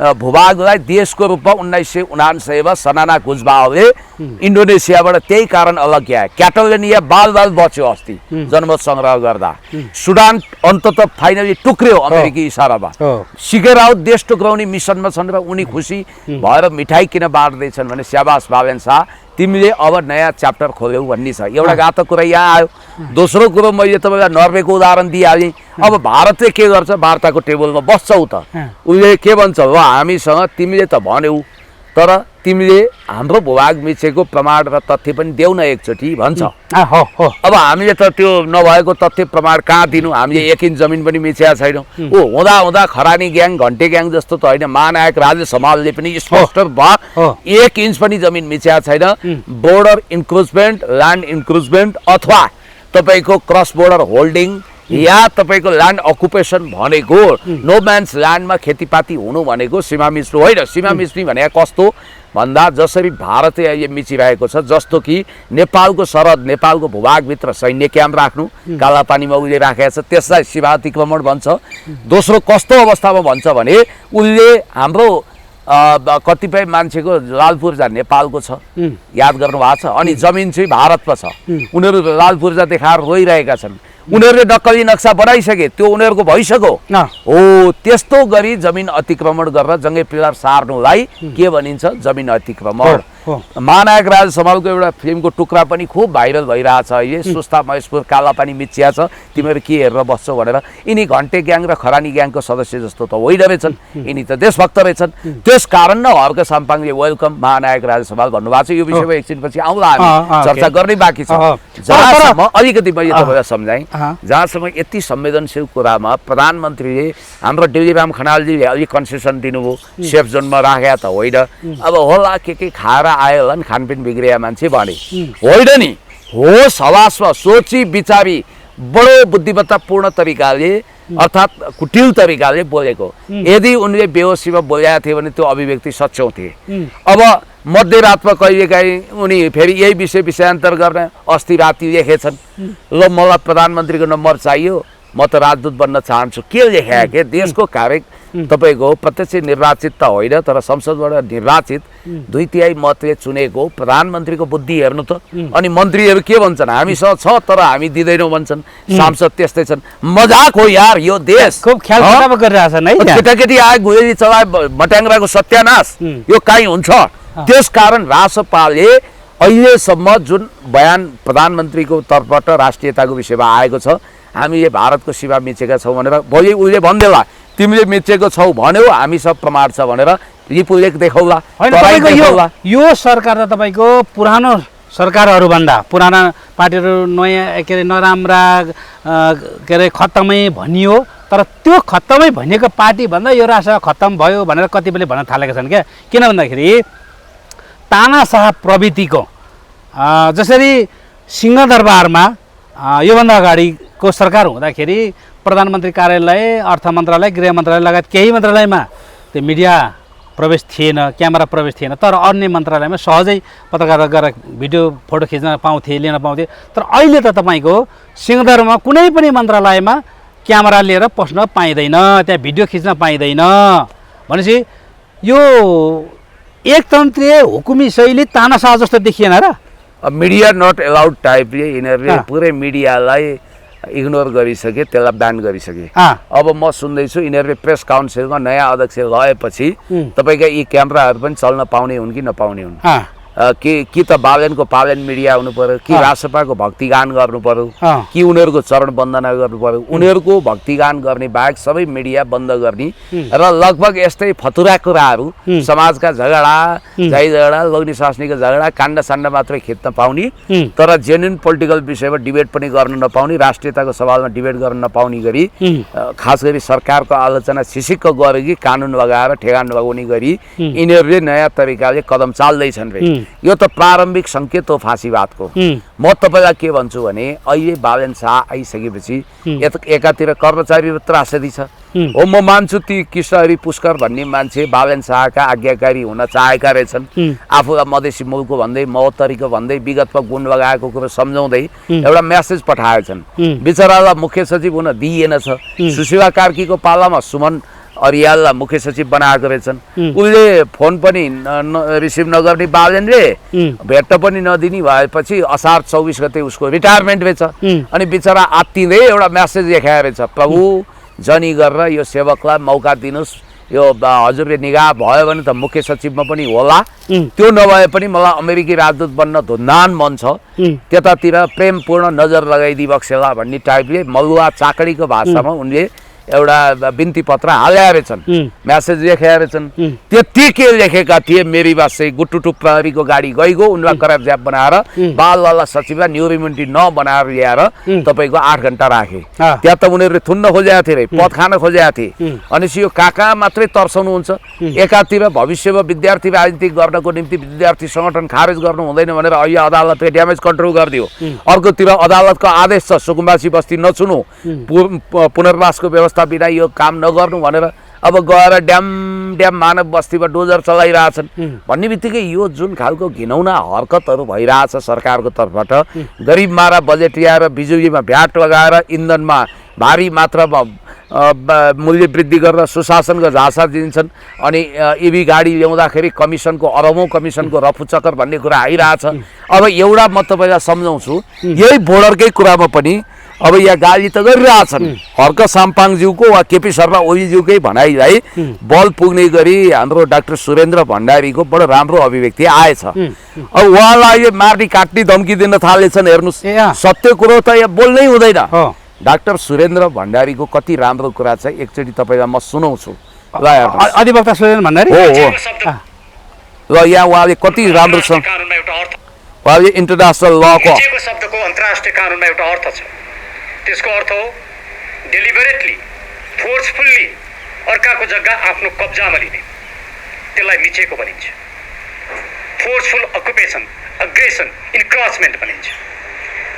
B: भूभागलाई देशको रूपमा 1979 मा सनाना कुचबाओले इन्डोनेसियाबाट त्यही कारण अलग ल्याए। क्याटलोनिया बाल बच्यो अस्ति जनमत सङ्ग्रह गर्दा। सुडान अन्ततः फाइनली टुक्रियो अमेरिकी इसारामा। सिके राउत देश टुक्राउने मिसनमा छन् र उनी खुसी भएर मिठाई किन बाँड्दैछन् भने स्याबास बालन शाह, तिमीले अब नयाँ च्याप्टर खोल्यौ भन्ने छ। एउटा घातक कुरा यहाँ आयो। दोस्रो कुरो मैले तपाईँलाई नर्वेको उदाहरण दिइहालेँ। अब भारतले के गर्छ, वार्ताको टेबलमा बस्छौ त उसले के भन्छ, ल हामीसँग तिमीले त भन्यौ तर तिमीले हाम्रो भूभाग मिचेको प्रमाण र तथ्य पनि देऊ न एकचोटि भन्छ। अब हामीले त त्यो नभएको तथ्य प्रमाण कहाँ दिनु, हामीले 1 इन्च जमिन पनि मिचेका छैनौँ। हुँदा हुँदा खरानी ग्याङ घन्टे ग्याङ जस्तो त होइन, महानायक राजेश समालले पनि स्पष्ट भयो 1 इन्च पनि जमिन मिचेका छैन। बोर्डर इन्क्रोचमेन्ट, ल्यान्ड इन्क्रोचमेन्ट अथवा तपाईँको क्रस बोर्डर होल्डिङ या तपाईँको ल्यान्ड अकुपेसन भनेको नो म्यान्स ल्यान्डमा खेतीपाती हुनु भनेको सीमा मिच्नु होइन। सीमा मिच्ने भनेको कस्तो भन्दा जसरी भारतले अहिले मिचिरहेको छ, जस्तो कि नेपालको सरहद, नेपालको भूभागभित्र सैन्य क्याम्प राख्नु, कालापानीमा उसले राखेको छ, त्यसलाई सीमा अतिक्रमण भन्छ। दोस्रो कस्तो अवस्थामा भन्छ भने उसले हाम्रो कतिपय मान्छेको लाल पूर्जा नेपालको छ, याद गर्नु भएको छ, अनि जमिन चाहिँ भारतमा छ। उनीहरू लाल पूर्जा देखाएर रोइरहेका छन्। उनीहरूले नक्कली नक्सा बनाइसके, त्यो उनीहरूको भइसक्यो हो। त्यस्तो गरी जमिन अतिक्रमण गरेर जङ्गे पिलर सार्नुलाई के भनिन्छ, जमिन अतिक्रमण। महानायक राजेश समालको एउटा फिल्मको टुक्रा पनि खुब भाइरल भइरहेछ अहिले, सुस्ता महेशपुर कालापानी मिचिया छ, तिमीहरू के हेरेर बस्छौ भनेर। यिनी घन्टे ग्याङ र खरानी ग्याङको सदस्य जस्तो त होइन रहेछन्, यिनी त देशभक्त रहेछन्। त्यस कारण न हर्क साम्पाङले वेलकम महानायक राजेश समाल भन्नुभएको छ। यो विषयमा एकछिनपछि आउँला, हामी चर्चा गर्नै बाँकी छ। जहाँसम्म अलिकति मैले तपाईँलाई सम्झाएँ, जहाँसम्म यति संवेदनशील कुरामा प्रधानमन्त्रीले हाम्रो डिलिराम खनालजीले अलिक कन्सेसन दिनुभयो, सेफ जोनमा राखेका त होइन। अब होला के खाएर आयो होला नि, खानपिन बिग्रिया मान्छे भने होइन नि, होस हवासमा सोची विचारी बडो बुद्धिमत्तापूर्ण तरिकाले अर्थात् कुटिल तरिकाले बोलेको। यदि उनले बेहोसीमा बोलेका थिए भने त्यो अभिव्यक्ति सच्याउ थिए। अब मध्यरातमा कहिलेकाहीँ उनी फेरि यही विषयान्तर गर्न अस्ति राति लेखेछन्, ल मलाई प्रधानमन्त्रीको नम्बर चाहियो, म त राजदूत बन्न चाहन्छु। के लेखे के देशको कार्य तपाईँको प्रत्यक्ष निर्वाचित त होइन तर संसदबाट निर्वाचित 2/3 मतले चुनेको प्रधानमन्त्रीको बुद्धि हेर्नु त। अनि मन्त्रीहरू के भन्छन्, हामीसँग छ तर हामी दिँदैनौँ भन्छन्। सांसद त्यस्तै छन्। मजाक हो यार यो देश,
A: खूब ख्याल गरिरहेछन् है।
B: केटाकेटी आए गोली चलाए मट्याङ्ग्राको सत्यानाश, यो काहीँ हुन्छ। त्यसकारण रासपाले अहिलेसम्म जुन बयान प्रधानमन्त्रीको तर्फबाट राष्ट्रियताको विषयमा आएको छ, हामीले भारतको सीमा मिचेका छौँ भनेर, भोलि उसले भन्देला तिमीले मिचेको छौ भन्यौ, हामी सब प्रमाण छ भनेर रिपोर्ट देखाउला।
A: यो सरकार त तपाईँको पुरानो सरकारहरूभन्दा पुराना पार्टीहरू नयाँ के अरे नराम्रा के अरे खत्तमै भनियो, तर त्यो खत्तमै भनिएको पार्टीभन्दा यो राष्ट्र खत्तम भयो भनेर कतिपयले भन्न थालेका छन् क्या। किन भन्दाखेरि तानाशाह प्रवृत्तिको जसरी सिंहदरबारमा योभन्दा अगाडिको सरकार हुँदाखेरि प्रधानमन्त्री कार्यालय, अर्थ मन्त्रालय, गृह मन्त्रालय लगायत केही मन्त्रालयमा त्यो मिडिया प्रवेश थिएन, क्यामेरा प्रवेश थिएन, तर अन्य मन्त्रालयमा सहजै पत्रकार गएर भिडियो फोटो खिच्न पाउँथे, लिन पाउँथे। तर अहिले त तपाईँको सिंहदरबारमा कुनै पनि मन्त्रालयमा क्यामेरा लिएर पस्न पाइँदैन, त्यहाँ भिडियो खिच्न पाइँदैन। भनेपछि यो एकतन्त्रीय हुकुमी शैली तानाशाह जस्तो देखिएन र?
B: मिडिया नट एलाउड टाइपले यिनीहरूले पुरै मिडियालाई इग्नोर गरिसके, त्यसलाई ब्यान गरिसके। अब म सुन्दैछु यिनीहरूले प्रेस काउन्सिलमा नयाँ अध्यक्ष लगेपछि तपाईँका यी क्यामेराहरू पनि चल्न पाउने हुन् कि नपाउने हुन्? कि त बालेनको पालन मिडिया हुनु पर्यो, कि रासपाको भक्तिगान गर्नु पर्यो, कि उनीहरूको चरण वन्दना गर्नु पर्यो। उनीहरूको भक्तिगान गर्ने बाहेक सबै मिडिया बन्द गर्ने र लगभग यस्तै फतुरा कुराहरू, समाजका झगडा, झाइ झगडा, लग्ने स्वास्नीको झगडा, काण्ड साण्ड मात्रै खेद्न पाउने, तर जेन्युन पोलिटिकल विषयमा डिबेट पनि गर्न नपाउने, राष्ट्रियताको सवालमा डिबेट गर्न नपाउने गरी, खास गरी सरकारको आलोचना सिसिक्क गरेकी कानुन लगाएर ठेगान लगाउने गरी यिनीहरूले नयाँ तरिकाले कदम चाल्दैछन्। यो त प्रारम्भिक सङ्केत हो फाँसीवादको। म तपाईँलाई के भन्छु भने अहिले बालेन शाह आइसकेपछि एकातिर कर्मचारी र त्रासदी छ। हो म मान्छु ती कृष्णहरि पुष्कर भन्ने मान्छे बालेन शाहका आज्ञाकारी हुन चाहेका रहेछन्। आफूलाई मधेसी मुलुक भन्दै, महोत्तरीको भन्दै, विगतमा गुण लगाएको कुरो सम्झाउँदै एउटा मेसेज पठाएछन्। बिचरालाई मुख्य सचिव हुन दिइएन छ। सुशीला कार्कीको पालामा सुमन अरियाललाई मुख्य सचिव बनाएको रहेछन्। उसले फोन पनि रिसिभ नगर्ने बालेनले भेट्ट पनि नदिने भएपछि असार 24 गते उसको रिटायरमेन्ट रहेछ। अनि बिचरा आत्तिँदै एउटा मेसेज देखाएर रहेछ, प्रभु जनी गरेर यो सेवकलाई मौका दिनुहोस्, यो हजुरले निगाह भयो भने त मुख्य सचिवमा पनि होला। त्यो नभए पनि मलाई अमेरिकी राजदूत बन्न धुन्धान मन छ। त्यतातिर प्रेमपूर्ण नजर लगाइदिई बक्सेला भन्ने टाइपले मलुवा चाकडीको भाषामा उनले एउटा बिन्ती पत्र हालेका रहेछन्, म्यासेज लेखेका रहेछन्। त्यतिकै लेखेका थिए मेरी बासे गुटुटु प्रहरीको गाडी गइगयो, उनलाई करार ज्याप बनाएर बाल लल्ला सचिवलाई न्युरो इम्युनिटी नबनाएर ल्याएर तपाईँको 8 घन्टा राखे। त्यहाँ त उनीहरूले थुन्न खोजेका थिए, पद खान खोजेका थिए। अनि यो कहाँ मात्रै तर्साउनुहुन्छ। एकातिर भविष्यमा विद्यार्थी राजनीति गर्नको निम्ति विद्यार्थी सङ्गठन खारेज गर्नु हुँदैन भनेर अहिले अदालतले ड्यामेज कन्ट्रोल गरिदियो। अर्कोतिर अदालतको आदेश छ सुकुम्बासी बस्ती नचुनु, पुनर्वासको व्यवस्था बिना यो काम नगर्नु भनेर अब गएर ड्याम मानव बस्तीमा डोजर चलाइरहेछन् भन्ने बित्तिकै यो जुन खालको घिनौना हरकतहरू भइरहेछ सरकारको तर्फबाट, गरिब मारा बजेट ल्याएर बिजुलीमा भ्याट लगाएर इन्धनमा भारी मात्रामा मूल्य वृद्धि गरेर सुशासनको झाँसा दिन्छन्। अनि इभी गाडी ल्याउँदाखेरि कमिसनको अरबौँ कमिसनको रफुचक्कर भन्ने कुरा आइरहेछ। अब एउटा म तपाईँलाई सम्झाउँछु, यही बोर्डरकै कुरामा पनि अब यहाँ गाली त गरिरहेछन्। हर्क साम्पाङज्यूको वा केपी शर्मा ओलीज्यूकै भनाइलाई बल पुग्ने गरी हाम्रो डाक्टर सुरेन्द्र भण्डारीको बडो राम्रो अभिव्यक्ति आएछ। अब उहाँलाई मार्ने काट्ने धम्की दिन थालेछन्। हेर्नुहोस्, सत्य कुरो त यहाँ बोल्नै हुँदैन। डाक्टर सुरेन्द्र भण्डारीको कति राम्रो कुरा छ, एकचोटि तपाईँलाई म सुनाउँछु। ल
A: अधिवक्ता सुरेन्द्र भण्डारी
B: ल यहाँ उहाँले कति राम्रो छ। उहाँले इन्टरनेसनल लको
D: शब्दको अन्तर्राष्ट्रिय कानुनमा एउटा अर्थ छ। त्यसको अर्थ हो डेलिबरेटली, फोर्सफुल्ली अर्काको जग्गा आफ्नो कब्जामा लिने। त्यसलाई मिचेको भनिन्छ। फोर्सफुल अकुपेसन, अग्रेसन, इन्क्रोचमेन्ट भनिन्छ।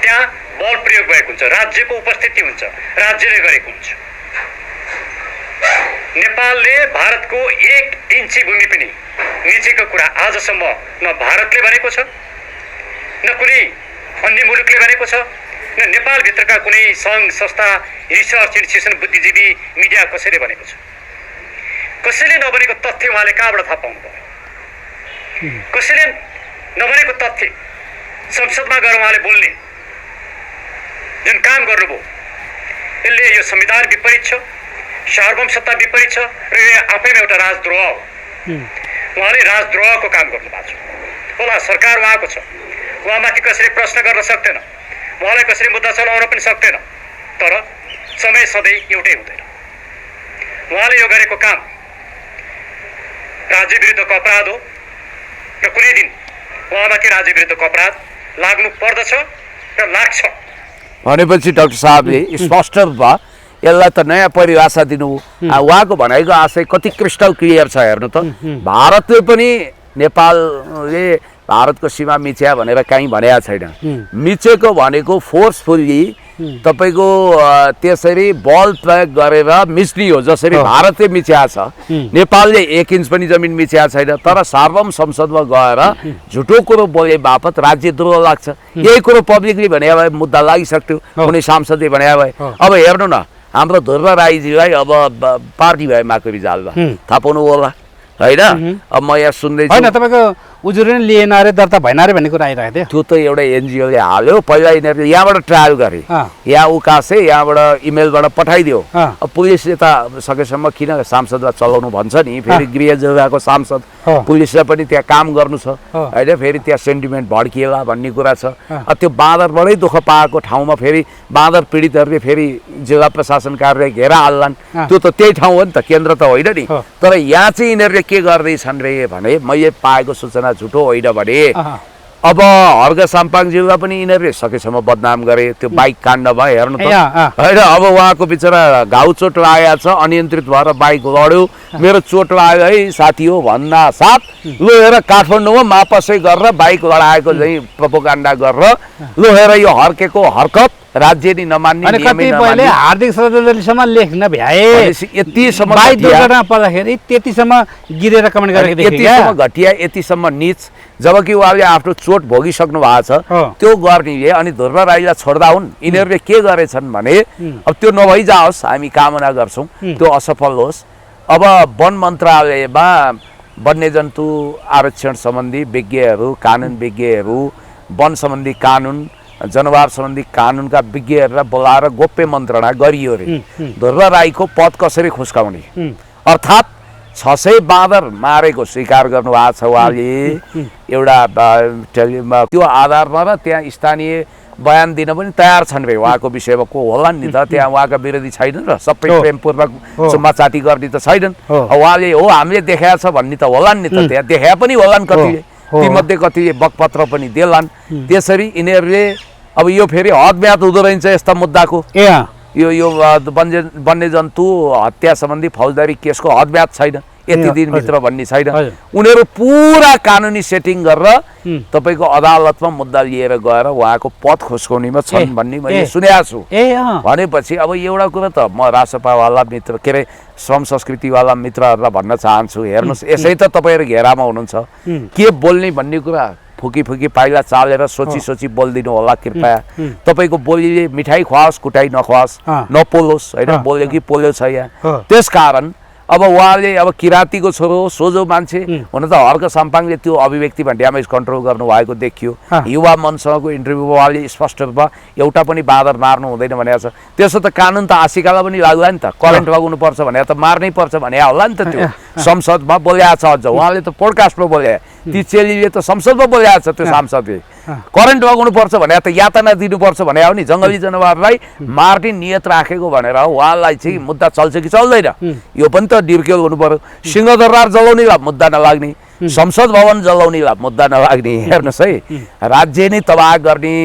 D: त्यहाँ बल प्रयोग भएको हुन्छ, राज्यको उपस्थिति हुन्छ, राज्यले गरेको हुन्छ। नेपालले भारतको 1 इन्ची भूमि पनि मिचेको कुरा आजसम्म न भारतले भनेको छ, न कुनै अन्य मुलुकले भनेको छ, न नेपालभित्रका कुनै सङ्घ संस्था, रिसर्च इन्स्टिट्युसन, बुद्धिजीवी, मिडिया कसैले भनेको छ। कसैले नभनेको तथ्य उहाँले कहाँबाट थाहा पाउनु भयो? कसैले नभनेको तथ्य संसदमा गएर उहाँले बोल्ने जुन काम गर्नुभयो, यसले यो संविधान विपरीत छ, सार्वभौम सत्ता विपरीत छ र यो आफैमा एउटा राजद्रोह हो। उहाँले राजद्रोहको काम गर्नुभएको छ। होला सरकार उहाँको छ, उहाँमाथि कसैले प्रश्न गर्न सक्दैन, उहाँलाई कसैले मुद्दा चलाउन पनि सक्दैन। तर समय सधैँ एउटै हुँदैन। उहाँले यो गरेको काम राज्य विरुद्धको अपराध हो र कुनै दिन उहाँमाथि राज्य विरुद्धको अपराध लाग्नु पर्दछ र लाग्छ
B: भनेपछि डाक्टर साहबले स्पष्ट रूपमा यसलाई त नयाँ परिभाषा दिनु। उहाँको भनाइको आशय कति क्रिस्टल क्लियर छ। हेर्नु त, भारतले पनि नेपालले भारतको सीमा मिच्या भनेर कहीँ भनेको छैन। मिचेको भनेको फोर्सफुल्ली तपाईँको त्यसरी बल प्रयोग गरेर मिच्ने हो, जसरी भारतले मिच्या छ। नेपालले 1 इन्च पनि जमिन मिच्या छैन। तर सार्वभौम संसदमा गएर झुटो कुरो बोले बापत राज्यद्रोह लाग्छ। यही कुरो पब्लिकले भने भए मुद्दा लागिसक्थ्यो, कुनै सांसदले भने भए। अब हेर्नु न, हाम्रो ध्रुव राईजीलाई अब पार्टी भए माको रिजालमा थाहा पाउनु होला होइन। अब म यहाँ सुन्दैछु
A: होइन, तपाईँको उजुरी नै लिएन अरे, दर्ता भएन अरे भन्ने कुरा आइरहेको थियो।
B: त्यो त एउटा एनजिओले हाल्यो। पहिला यिनीहरूले यहाँबाट ट्रायल गरे, यहाँ उकासे यहाँबाट इमेलबाट पठाइदियो। अब पुलिसले त सकेसम्म किन सांसदलाई चलाउनु भन्छ नि, फेरि गृह जिल्लाको सांसद, पुलिसलाई पनि त्यहाँ काम गर्नु छ होइन। फेरि त्यहाँ सेन्टिमेन्ट भड्किएला भन्ने कुरा छ। त्यो बाँदरबाटै दुःख पाएको ठाउँमा फेरि बाँदर पीडितहरूले फेरि जिल्ला प्रशासन कार्यालय घेरा हाल्लान्। त्यो त त्यही ठाउँ हो नि त, केन्द्र त होइन नि। तर यहाँ चाहिँ यिनीहरूले के गर्दैछन् रे भने मैले पाएको सूचना झुटो होइन भने अब हर्क साम्पाङज्यूलाई पनि यिनीहरूले सकेसम्म बदनाम गरे। त्यो बाइक काण्ड भयो, हेर्नु त होइन। अब उहाँको बिचरा घाउ चोट लागेको छ, अनियन्त्रित भएर बाइक लड्यो। मेरो चोट लाग्यो है साथी हो भन्दा साथ लोहेर काठमाडौँमा मापसै गरेर बाइक लडाएको चाहिँ प्रोपोगन्डा गरेर लोहेर यो हर्केको हरकत राज्य नि नमान्ने,
A: कतिपयले हार्दिक श्रद्धाञ्जलीसम्म लेख्न भ्याए,
B: यतिसम्म
A: बाइक दुर्घटना पर्दाखेरि त्यतिसम्म गिरेर कमेन्ट गरेको देखेँ।
B: यतिसम्म घटिया, यतिसम्म नीच, जबकि उहाँले आफ्नो चोट भोगिसक्नु भएको छ। त्यो गर्नेले अनि ध्रुव राईलाई छोड्दा हुन्। यिनीहरूले के गरेछन् भने अब त्यो नभइजाओस् हामी कामना गर्छौँ, त्यो असफल होस्। अब वन मन्त्रालयमा वन्यजन्तु आरक्षण सम्बन्धी विज्ञहरू, कानुन विज्ञहरू, वन सम्बन्धी कानुन, जनावर सम्बन्धी कानुनका विज्ञहरूलाई बोलाएर गोप्य मन्त्रणा गरियो रे ध्रुव राईको पद कसरी खुस्काउने। अर्थात् 600 बाँदर मारेको स्वीकार गर्नुभएको छ उहाँले एउटा त्यो आधारमा र त्यहाँ स्थानीय बयान दिन पनि तयार छन् रे उहाँको विषयमा को होला नि त त्यहाँ उहाँका विरोधी छैनन् र सबै प्रेमपूर्वक समाचाती गर्ने त छैनन् उहाँले हो हामीले देखाएको छ भन्ने त होला नि त त्यहाँ देखाए पनि होलान् कतिले तीमध्ये कतिले बकपत्र पनि देलान् त्यसरी यिनीहरूले अब यो फेरि हदब्यात हुँदो रहेछ यस्ता मुद्दाको यो वन्यजन्तु हत्या सम्बन्धी फौजदारी केसको हदब्यात छैन यति दिनभित्र भन्ने छैन उनीहरू पुरा कानुनी सेटिङ गरेर तपाईँको अदालतमा मुद्दा लिएर गएर उहाँको पद खुस्काउनेमा छन् भन्ने मैले सुनेको छु भनेपछि अब एउटा कुरा त म रासपावाला मित्र के अरे श्रम संस्कृतिवाला मित्रहरूलाई भन्न चाहन्छु हेर्नुहोस् यसै त तपाईँहरू घेरामा हुनुहुन्छ के बोल्ने भन्ने कुरा फुकी पाइला चालेर सोची बोलिदिनु होला कृपया तपाईँको बोलीले मिठाई खुवाओस् कुटाई नखुवाओस् नपोलोस् होइन बोल्यो कि पोल्यो छ यहाँ त्यसकारण अब उहाँले अब किराँतीको छोरो सोझो मान्छे हुन त हर्क साम्पाङले त्यो अभिव्यक्तिमा ड्यामेज कन्ट्रोल गर्नुभएको देखियो युवा मनसँगको इन्टरभ्यूमा उहाँले स्पष्ट रूपमा एउटा पनि बाँदर मार्नु हुँदैन भनेको छ त्यसो त कानुन त आशिकालाई पनि लाग्ला नि त करेन्ट लगाउनुपर्छ भने त मार्नै पर्छ भने होला नि त त्यो संसदमा बोलेको छ अझ उहाँले त पोडकास्टमा बोले ती चेलीले त संसदमा बोलेको छ त्यो सांसदले करेन्ट लगाउनु पर्छ भने त यातना दिनुपर्छ भने हो नि जङ्गली जनावरलाई मार्ने नियत राखेको भनेर उहाँलाई चाहिँ मुद्दा चल्छ कि चल्दैन यो पनि त डिर्केल हुनु पर्यो सिंहदरबार जलाउनेलाई मुद्दा नलाग्ने संसद भवन जलाउनेलाई मुद्दा नलाग्ने हेर्नुहोस् है राज्य नै तबाह गर्ने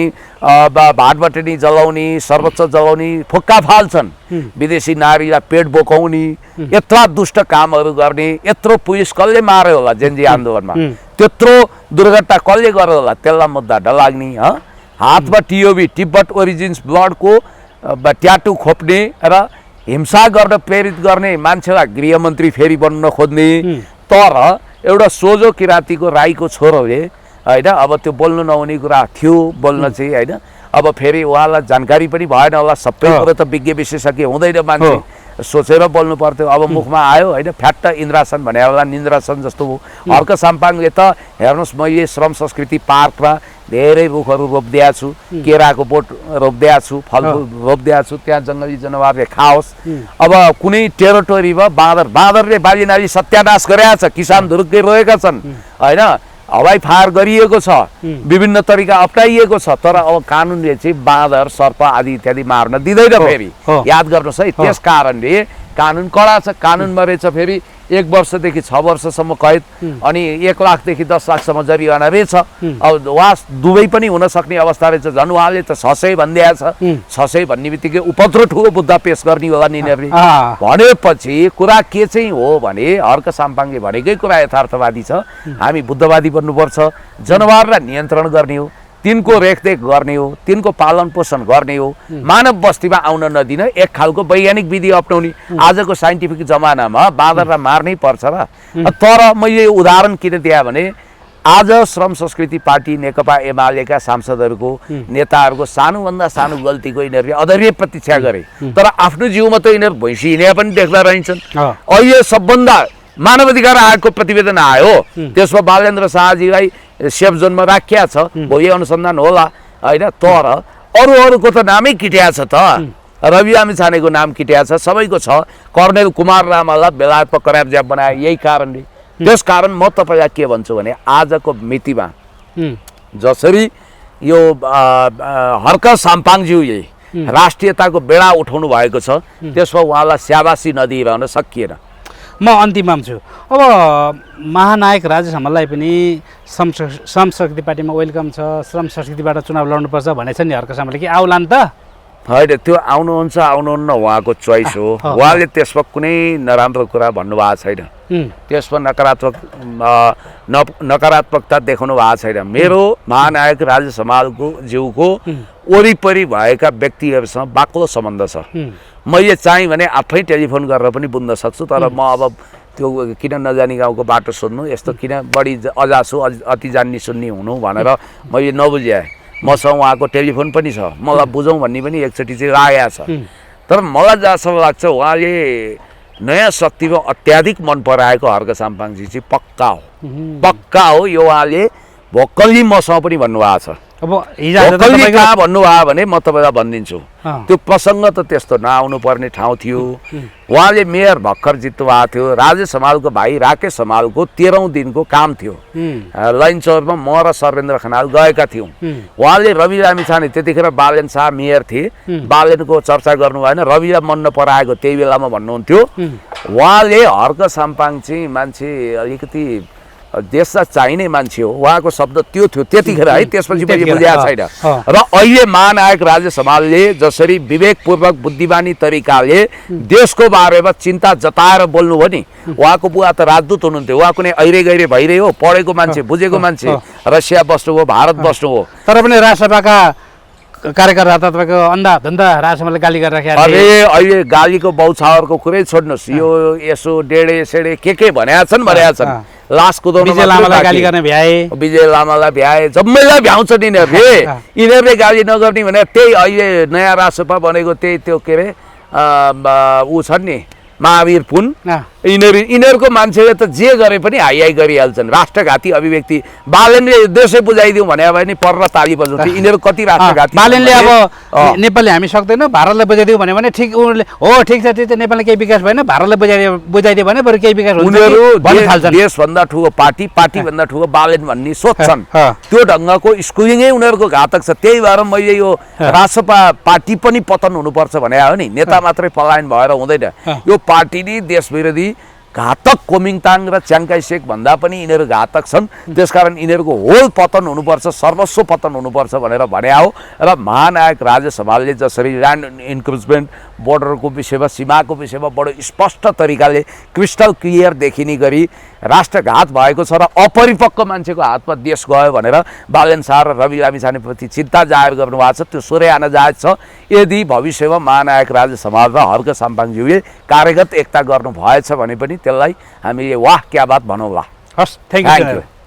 B: भाटबटेनी जलाउने सर्वोच्च जलाउने फुक्का फाल्छन् विदेशी नारीलाई पेट बोकाउने यत्रा दुष्ट कामहरू गर्ने यत्रो पुलिस कसले मार्यो होला जेन्जी आन्दोलनमा त्यत्रो दुर्घटना कसले गर्यो होला त्यसलाई मुद्दा नलाग्ने हातमा टिओबी तिब्बत ओरिजिन्स ब्लडको ट्याटु खोप्ने र हिंसा गर्न प्रेरित गर्ने मान्छेलाई गृहमन्त्री फेरि बन्न खोज्ने तर एउटा सोझो किराँतीको राईको छोरोले होइन अब त्यो बोल्नु नहुने कुरा थियो बोल्न चाहिँ होइन अब फेरि उहाँलाई जानकारी पनि भएन होला सबै कुरो त विज्ञ विशेषज्ञ हुँदैन मान्छे सोचेर बोल्नु पर्थ्यो अब मुखमा आयो होइन फ्याट्ट इन्द्रासन भने होला निन्द्रासन जस्तो हो हर्क साम्पाङले त हेर्नुहोस् मैले श्रम संस्कृति पार्कमा धेरै रुखहरू रोपिदिएको छु केराको बोट रोपिदिएको छु फलफुल रोपिदिएको छु त्यहाँ जङ्गली जनावरले खाओस् अब कुनै टेरिटोरीमा बाँदरले बालीनाली सत्यानाश गरेका छ किसान धुरुक्कै रोएका छन् होइन हवाई फायर गरिएको छ विभिन्न तरिका अप्नाइएको छ तर अब कानुनले चाहिँ बाँदर सर्प आदि इत्यादि मार्न दिँदैन फेरि याद गर्नुहोस् है त्यस कारणले कानुन कडा छ कानुनमा रहेछ फेरि 1 वर्षदेखि 6 वर्षसम्म कैद अनि 1 लाखदेखि 10 लाखसम्म जरिवाना रहेछ अब वा दुवै पनि हुन सक्ने अवस्था रहेछ झन् उहाँले त 600 भनिदिएको छ 600 भन्ने बित्तिकै उपद्रो ठुलो मुद्दा पेश गर्ने होला यिनीहरूले भनेपछि कुरा के चाहिँ हो भने हर्क साम्पाङले भनेकै कुरा यथार्थवादी छ हामी बुद्धवादी बन्नुपर्छ जनावरलाई नियन्त्रण गर्ने हो तिनको रेखदेख गर्ने हो तिनको पालन पोषण गर्ने हो मानव बस्तीमा आउन नदिन एक खालको वैज्ञानिक विधि अपनाउने आजको साइन्टिफिक जमानामा बाँदरलाई मार्नै पर्छ र तर मैले उदाहरण किन दिए भने आज श्रम संस्कृति पार्टी नेकपा एमालेका सांसदहरूको नेताहरूको सानोभन्दा सानो गल्तीको यिनीहरूले अधैर्य प्रतीक्षा गरे तर आफ्नो जिउमा त यिनीहरू भैँसी हिँडे पनि देख्दा रहन्छन् अहिले सबभन्दा मानवाधिकार आयोगको प्रतिवेदन आयो त्यसमा बालेन्द्र शाहजीलाई सेफ जोनमा राखिया छ भोलि अनुसन्धान होला होइन तर अरूको त नामै किट्या छ त रवि लामिछानेको नाम किट्या छ सबैको छ कर्णेल कुमार रामालाई बेलायतमा करार बनाए यही कारणले त्यस कारण म तपाईँलाई के भन्छु भने आजको मितिमा जसरी यो हर्क साम्पाङज्यूले राष्ट्रियताको बेडा उठाउनु भएको छ त्यसमा उहाँलाई स्याबासी नदिइरहन सकिएन
A: म अन्तिममा छु अब महानायक राजेश हमाललाई पनि श्रम संस्कृति पार्टीमा वेलकम छ श्रम संस्कृतिबाट चुनाव लड्नुपर्छ भनेछ नि हर्क साम्पाङले कि आउला नि त
B: होइन त्यो आउनुहुन्छ आउनुहुन्न उहाँको चोइस हो उहाँले त्यसमा कुनै नराम्रो कुरा भन्नुभएको छैन त्यसमा नकारात्मकता देखाउनु भएको छैन मेरो महानायक राजेश हमालको ज्यूको वरिपरि भएका व्यक्तिहरूसँग बाक्लो सम्बन्ध छ मैले चाहिँ भने आफै टेलिफोन गरेर पनि बुझ्न सक्छु तर म अब त्यो किन नजानी गाउँको बाटो सोध्नु यस्तो किन बढी अजासु अति जान्ने सुन्ने हुनु भनेर मैले नबुझाएँ मसँग उहाँको टेलिफोन पनि छ मलाई बुझौँ भन्ने पनि एकचोटि चाहिँ लागेको छ तर मलाई जहाँसम्म लाग्छ उहाँले नयाँ शक्तिमा अत्याधिक मन पराएको हर्क साम्पाङजी चाहिँ पक्का हो यो उहाँले भोकल्ली मसँग पनि भन्नुभएको छ
A: अब हिजो आज त
B: कहिले
A: तपाईँको
B: कहाँ भन्नुभयो भने म तपाईँलाई भनिदिन्छु
A: अँ।
B: त्यो प्रसङ्ग त त्यस्तो नआउनु पर्ने ठाउँ थियो। उहाँले मेयर भर्खर जित्नु भएको थियो। राजेश हमालको भाइ राकेश हमालको 13औं दिनको काम थियो। लाइन चौरमा म र सर्वेन्द्र खनाल गएका थियौँ। उहाँले रवि लामिछाने त्यतिखेर बालेन शाह मेयर थिए। बालेनको चर्चा गर्नु भएन, रविलाई मन नपराएको त्यही बेलामा भन्नुहुन्थ्यो। उहाँले हर्क साम्पाङ चाहिँ मान्छे अलिकति देशलाई चाहिने मान्छे हो, उहाँको शब्द त्यो थियो त्यतिखेर है। त्यसपछि मैले बुझाएको छैन। र अहिले महानायक राजेश हमालले जसरी विवेकपूर्वक बुद्धिमानी तरिकाले देशको बारेमा चिन्ता जताएर बोल्नुभयो नि, उहाँको बुवा त राजदूत हुनुहुन्थ्यो। उहाँ कुनै ऐरे गैरे भइरहे हो, पढेको मान्छे, बुझेको मान्छे, रसिया बस्नुभयो, भारत बस्नुभयो।
A: तर पनि राजसभाका कार्यकर्ता त तपाईँको अन्धा धन्दा राजसभाले गाली गरिराखेको
B: अरे अहिले गालीको बौछावरको कुरै छोड्नुहोस्, यो यसो डेढे सेडे के भनेका छन् भनेका छन्। लास कुदाउनु
A: विजय लामालाई गाली गर्ने भ्याए,
B: विजय लामालाई भ्याए, जम्मैलाई भ्याउँछ नि यिनीहरूले गाली नगर्ने भने त्यही अहिले नयाँ राजसभा बनेको त्यही त्यो के अरे ऊ छन् नि महावीर पुन, यिनीहरूको मान्छेले त जे गरे पनि हाई गरिहाल्छन्। राष्ट्रघाती अभिव्यक्ति बालेनले देशै बुझाइदिउँ भने नि पर्र ताली बजाउँथे। यिनीहरू कति राष्ट्रघाती।
A: बालेनले अब नेपालले हामी सक्दैन भारतलाई बुझाइदिउँ भने ठिक, उनीहरूले हो ठिक छ त्यो नेपालले केही विकास भएन, भारतलाई बुझाइदियो भने बरु केही विकास हुन्छ
B: उनीहरू
A: भन्न थाल्छन्।
B: देशभन्दा ठुलो पार्टीभन्दा ठुलो बालेन भन्ने सोच्छन्। त्यो ढङ्गको स्कुलिङै उनीहरूको घातक छ। त्यही भएर मैले यो राजसभा पार्टी पनि पतन हुनुपर्छ भने हो नि, नेता मात्रै पलायन भएर हुँदैन। यो पार्टी नि देश विरोधी घातक कोमिङताङ र च्याङ्काई शेख भन्दा पनि यिनीहरू घातक छन्। त्यसकारण यिनीहरूको होल पतन हुनुपर्छ, सर्वस्व पतन हुनुपर्छ भनेर भने हो। र महानायक राजेश हमालले जसरी ल्यान्ड इन्क्रोचमेन्ट, बोर्डरको विषयमा, सीमाको विषयमा बडो स्पष्ट तरिकाले क्रिस्टल क्लियर देखिने गरी राष्ट्रघात भएको छ र अपरिपक्व मान्छेको हातमा देश गयो भनेर बालेन शाह र रवि लामिछानेप्रति चिन्ता जाहेर गर्नुभएको छ। त्यो सोरै आन जायज छ। यदि भविष्यमा महानायक राजेश हमाल र हर्क साम्पाङज्यूले कार्यगत एकता गर्नु भएछ भने पनि त्यसलाई हामीले वाह क्या बात भनौँला।
A: हस्, थ्याङ्क यू।